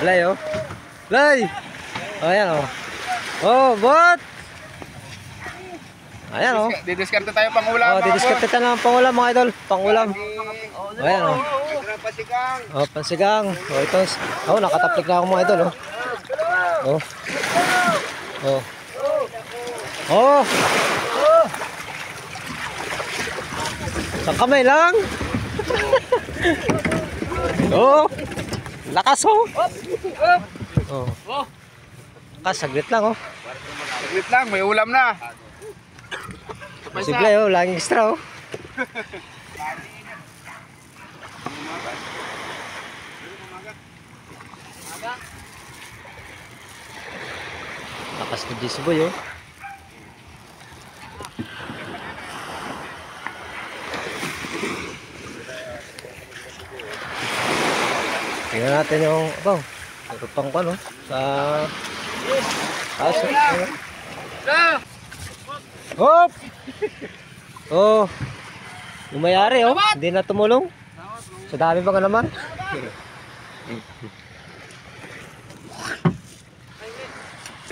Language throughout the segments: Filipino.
Blay, oh. Blay! Oh, ayan, oh. Oh, bot! Ayan, oh. Didiskarte tayo pang ulam. Oh, didiskarte tayo ng pangulam, mga idol. Pangulam. Oh, ayan, oh. Pasigang. Oh, pansigang. Oh, ito. Oh, nakataplik na ako, mga idol, oh. Oh. Oh. Oh. Sa kamay lang. Oh. Lakas, oh. Oh. Lakas, saglit lang, oh. Saglit lang, may ulam na. Simple, oh. Laging extra, oh. Lakas na Jisboy, oh. Tingnan natin yung abang. Rupang ko, no? Sa aso. Hop! Oh. Yung mayari, oh. Hindi na tumulong. Sa dami pa nga naman.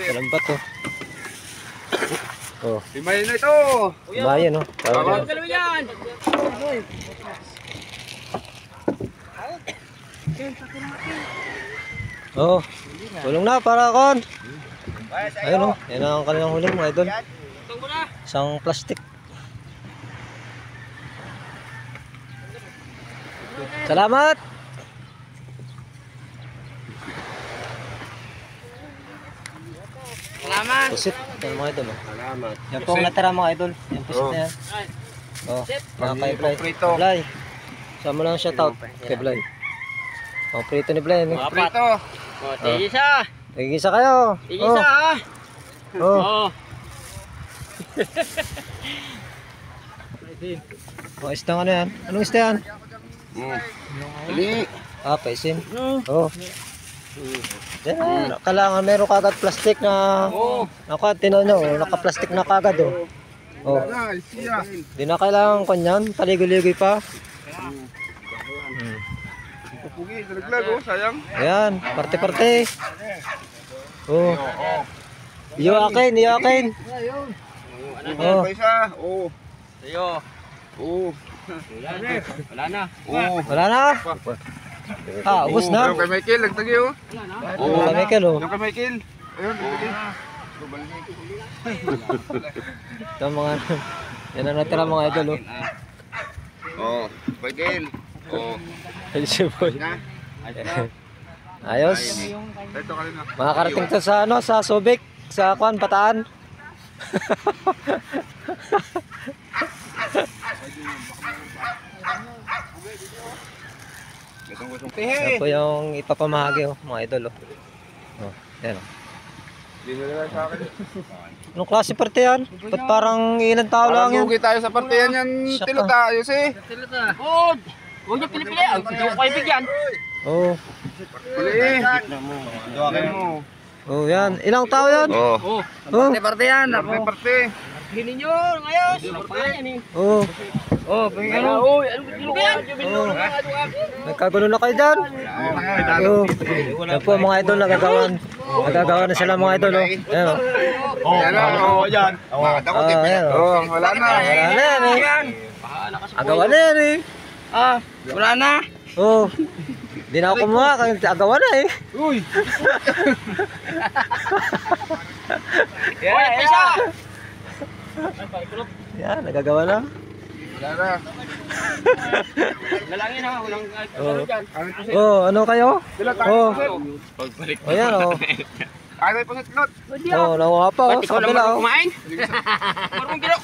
Walang bato. Oh. Himayin na ito. Himayin, oh. Tawag yan. Oh, tulong na para kon. Ayun, oh. Yan ang kanilang huling, mga idol. Isang plastic. Salamat. Salamat. Pusit. Yan, mga idol, oh. Salamat. Yan po ang natira, mga idol. Yan pusit na yan. Oh, mga kay Blay. Blay. Sama lang shoutout kay Blay. Oh, prito ni Blay. Prito. Oh, tigisa. Tigisa kayo. Tigisa, ha. Oh. Oh, isda ano yan? Anong isda yan? Ali. Ah, paisin. Oh. Yan, kailangan meron kagad plastic na tinaw nyo, naka-plastic na kagad, oh. Oh. Di na kailangan kanyan, paligoy-ligoy pa. Pupugi, dalaglag, oh, sayang. Ayan, parte-parte. Oh. Iyo akin, iyo akin. Oh. Isa. Oh. Sa'yo. Oh. Wala na. Oh. Wala na. Ah, ubos na. Yung kay Michael, nagtagi, oh. Oh, kay Michael, oh. Yung kay Michael. Ayun, nagtagi. Ito mga, yan ang natira, mga idol, oh. Oh, Michael. Oh. Elsiboy. Ayos. Ito ka rin, ah. Makakarating to sa ano, sa Subic, sa Kwan, Bataan. Yan po yung ipapamahagi, oh, mga idol, oh. Oh, yan, oh. Anong klase parte yan? Ba't parang ilang tao lang yan? Lugi tayo sa partiyan yan, tilo tayo, si. Good. Huwag niyo pili-pili. Hindi ko kayo bigyan. Oh. Puli. Oh, yan. Ilang tao yan? Oh. Oh. Parte yan. Parte. Hinin nyo. Ngayos. Yan eh. Oh. Oh, pagkano. Oh, anong kilo ba yan? Oh. Nagkagulo na kayo dyan. Oh. Yan po mga idol, nagagawa na sila, mga idol, oh. Ayan, oh. Yan na, oh, yan. Ayan, oh. Oh, wala na. Wala na yan, eh. Agawa na yan, eh. Ah, wala na. Oh. Di na ako kumuha, kasi agawa na, eh. Uy. Yan, isa. Yan, nagagawa na. Wala na. Lalangin ha, walang Oh. dyan. Oh, ano kayo? Tilo tayo. Oh. Oh, yan, oh. Kaya tayo pa sa tilot. Oh, nakuha pa, oh. Ba't Sa ikaw lang kabila, oh. kumain? Marunong gila